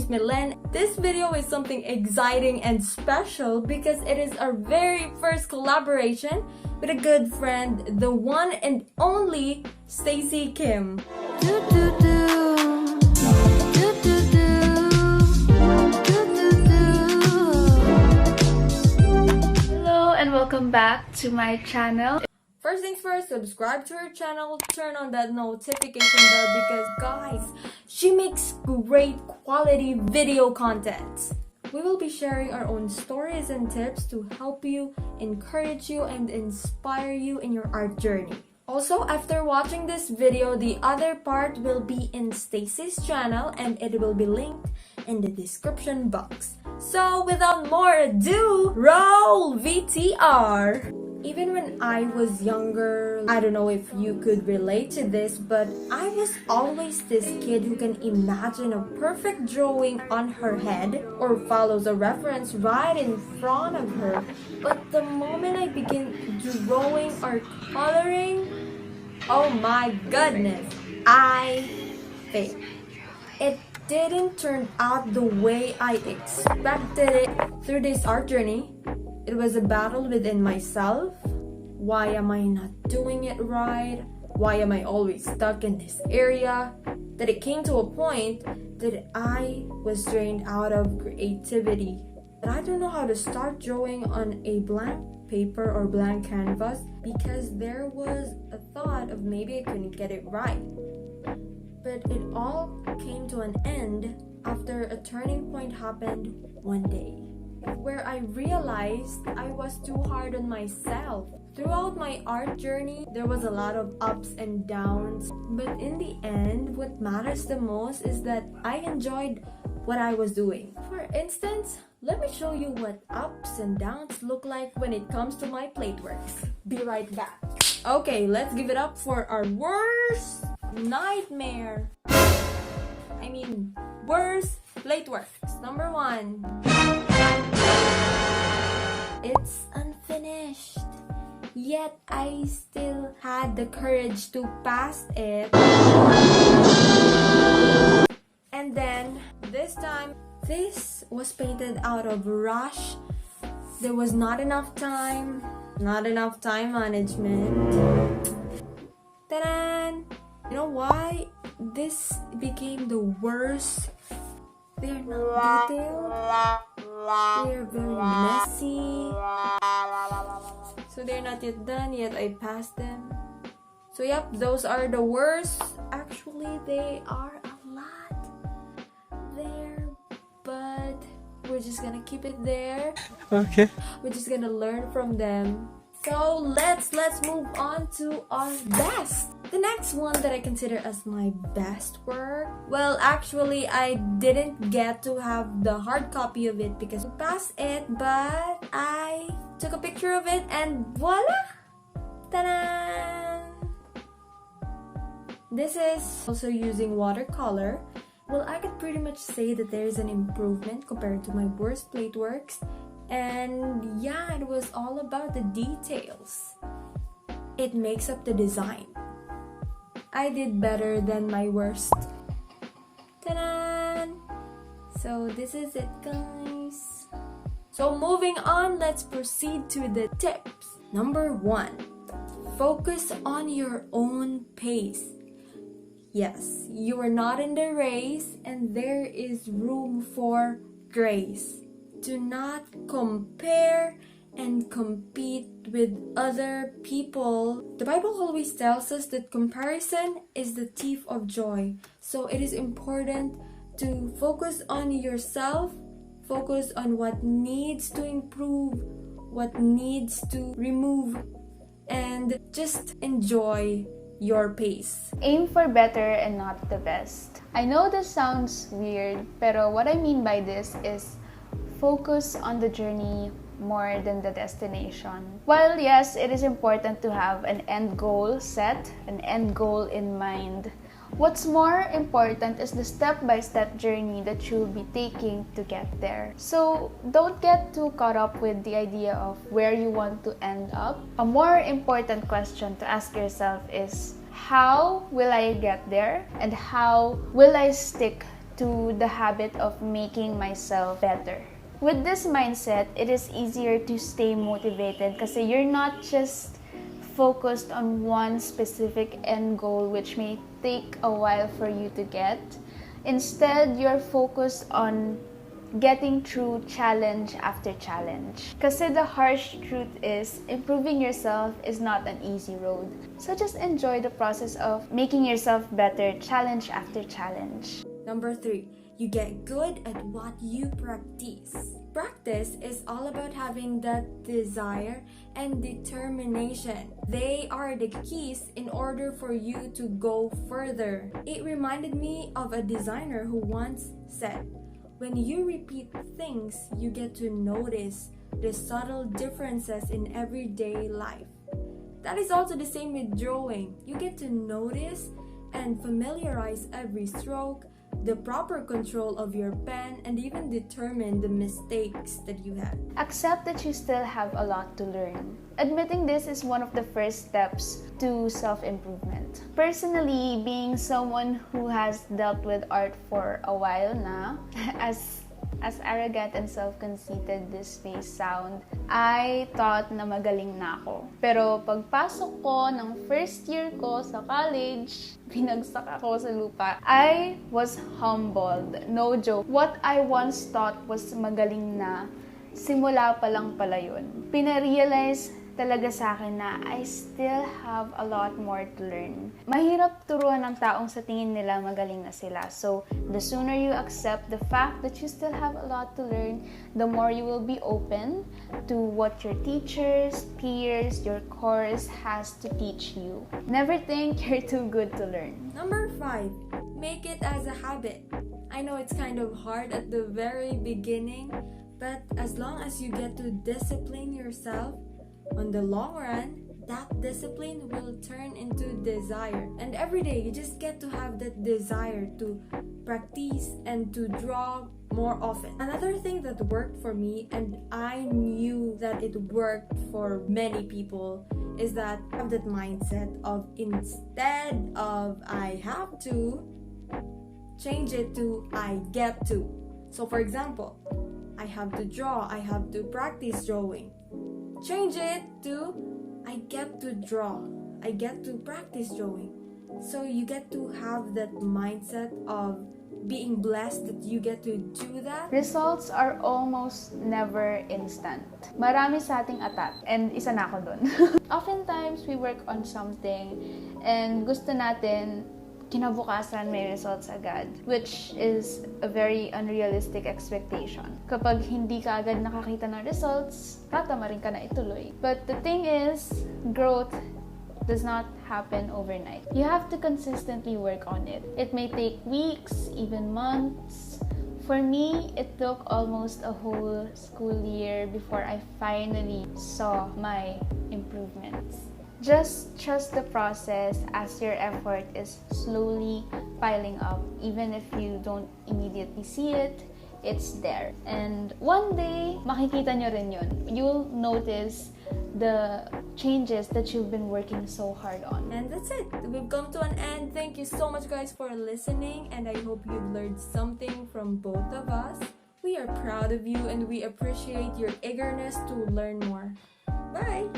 is Millen. This video is something exciting and special because it is our very first collaboration with a good friend, the one and only Stacey Kim. Hello and welcome back to my channel. First things first, subscribe to her channel, turn on that notification bell because guys, she makes great quality video content. We will be sharing our own stories and tips to help you, encourage you, and inspire you in your art journey. Also, after watching this video, the other part will be in Stacey's channel and it will be linked in the description box. So without more ado, roll VTR! Even when I was younger, I don't know if you could relate to this, but I was always this kid who can imagine a perfect drawing on her head or follows a reference right in front of her. But the moment I begin drawing or coloring, oh my goodness, I failed. It didn't turn out the way I expected it. Through this art journey, it was a battle within myself. Why am I not doing it right? Why am I always stuck in this area? That it came to a point that I was drained out of creativity. And I don't know how to start drawing on a blank paper or blank canvas because there was a thought of maybe I couldn't get it right. But it all came to an end after a turning point happened one day, where I realized I was too hard on myself. Throughout my art journey, there was a lot of ups and downs, but in the end, what matters the most is that I enjoyed what I was doing. For instance, let me show you what ups and downs look like when it comes to my Plateworks. Be right back. Okay, let's give it up for our worst nightmare. Worst Plateworks. Number 1. It's unfinished. Yet I still had the courage to pass it. And then this time, this was painted out of rush. There was not enough time management. Ta-da! You know why this became the worst? They're not detailed. They're very messy. So they're not yet done, yet I passed them. So yep, those are the worst. Actually, they are a lot there, but we're just gonna keep it there. Okay. We're just gonna learn from them. So let's move on to our best. The next one that I consider as my best work, well, actually I didn't get to have the hard copy of it because I passed it, but I took a picture of it and voila! Ta-da! This is also using watercolor. Well, I could pretty much say that there's an improvement compared to my worst Plateworks. And yeah, it was all about the details. It makes up the design. I did better than my worst. Ta-da! So this is it, guys. So moving on, let's proceed to the tips. Number 1, focus on your own pace. Yes, you are not in the race and there is room for grace. Do not compare and compete with other people. The Bible always tells us that comparison is the thief of joy. So it is important to focus on yourself, focus on what needs to improve, what needs to remove, and just enjoy your pace. Aim for better and not the best. I know this sounds weird, pero what I mean by this is focus on the journey more than the destination. While yes, it is important to have an end goal set, an end goal in mind, what's more important is the step-by-step journey that you'll be taking to get there. So don't get too caught up with the idea of where you want to end up. A more important question to ask yourself is, how will I get there? And how will I stick to the habit of making myself better. With this mindset, it is easier to stay motivated kasi you're not just focused on one specific end goal which may take a while for you to get. Instead, you're focused on getting through challenge after challenge. Kasi the harsh truth is, improving yourself is not an easy road. So just enjoy the process of making yourself better challenge after challenge. Number 3, you get good at what you practice. Practice is all about having that desire and determination. They are the keys in order for you to go further. It reminded me of a designer who once said, when you repeat things, you get to notice the subtle differences in everyday life. That is also the same with drawing. You get to notice and familiarize every stroke, the proper control of your pen, and even determine the mistakes that you have. Accept that you still have a lot to learn. Admitting this is one of the first steps to self-improvement. Personally, being someone who has dealt with art for a while na, as arrogant and self-conceited this may sound, I thought na magaling na ako. Pero pagpasok ko ng first year ko sa college, binagsak ako sa lupa. I was humbled. No joke. What I once thought was magaling na, simula pa lang pala yun. Pinarealize talaga sa akin na I still have a lot more to learn. Mahirap turuan ng taong sa tingin nila magaling na sila. So, the sooner you accept the fact that you still have a lot to learn, the more you will be open to what your teachers, peers, your course has to teach you. Never think you're too good to learn. Number 5, make it as a habit. I know it's kind of hard at the very beginning, but as long as you get to discipline yourself, on the long run, that discipline will turn into desire. And every day, you just get to have that desire to practice and to draw more often. Another thing that worked for me, and I knew that it worked for many people, is that have that mindset of instead of I have to, change it to I get to. So for example, I have to draw, I have to practice drawing. Change it to I get to draw, I get to practice drawing. So you get to have that mindset of being blessed that you get to do that. Results are almost never instant. Marami sa ating atat, and isa na ako dun. Oftentimes, we work on something and gusto natin kinabukasan may results agad, which is a very unrealistic expectation. Kapag hindi ka agad nakakita ng results, tatama rin ka na ituloy. But the thing is, growth does not happen overnight. You have to consistently work on it. It may take weeks, even months. For me, it took almost a whole school year before I finally saw my improvements. Just trust the process as your effort is slowly piling up. Even if you don't immediately see it, it's there. And one day, makikita nyo rin yun. You'll notice the changes that you've been working so hard on. And that's it. We've come to an end. Thank you so much, guys, for listening. And I hope you've learned something from both of us. We are proud of you and we appreciate your eagerness to learn more. Bye!